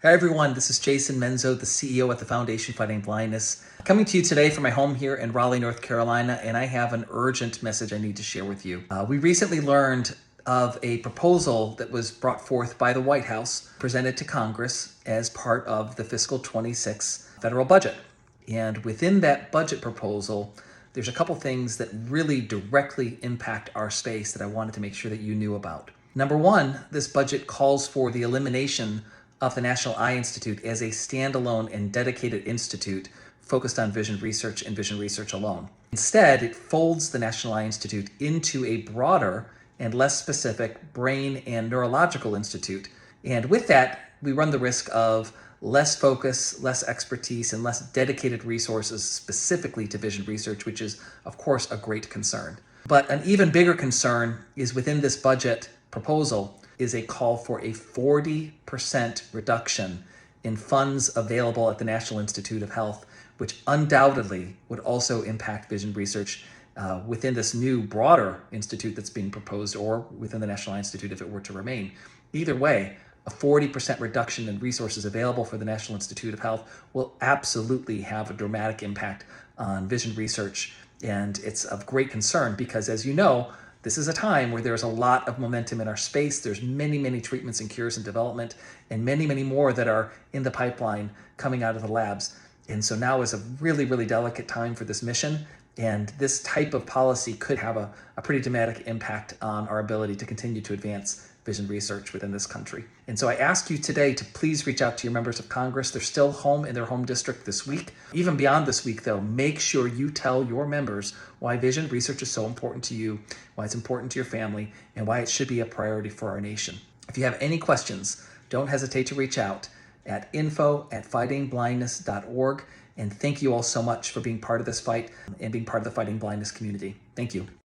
Hi everyone, this is Jason Menzo, the CEO at the Foundation Fighting Blindness. Coming to you today from my home here in Raleigh, North Carolina, and I have an urgent message I need to share with you. We recently learned of a proposal that was brought forth by the White House, presented to Congress as part of the fiscal 26 federal budget. And within that budget proposal, there's a couple things that really directly impact our space that I wanted to make sure that you knew about. Number one, this budget calls for the elimination of the National Eye Institute as a standalone and dedicated institute focused on vision research and vision research alone. Instead, it folds the National Eye Institute into a broader and less specific brain and neurological institute. And with that, we run the risk of less focus, less expertise, and less dedicated resources specifically to vision research, which is, of course, a great concern. But an even bigger concern is within this budget proposal is a call for a 40% reduction in funds available at the National Institute of Health, which undoubtedly would also impact vision research within this new broader institute that's being proposed, or within the National Eye Institute if it were to remain. Either way, a 40% reduction in resources available for the National Institute of Health will absolutely have a dramatic impact on vision research. And it's of great concern because, as you know, this is a time where there's a lot of momentum in our space. There's many treatments and cures in development, and many more that are in the pipeline coming out of the labs. And so now is a really delicate time for this mission. And this type of policy could have a pretty dramatic impact on our ability to continue to advance vision research within this country. And so I ask you today to please reach out to your members of Congress. They're still home in their home district this week. Even beyond this week, though, make sure you tell your members why vision research is so important to you, why it's important to your family, and why it should be a priority for our nation. If you have any questions, don't hesitate to reach out at info@fightingblindness.org. And thank you all so much for being part of this fight and being part of the Fighting Blindness community. Thank you.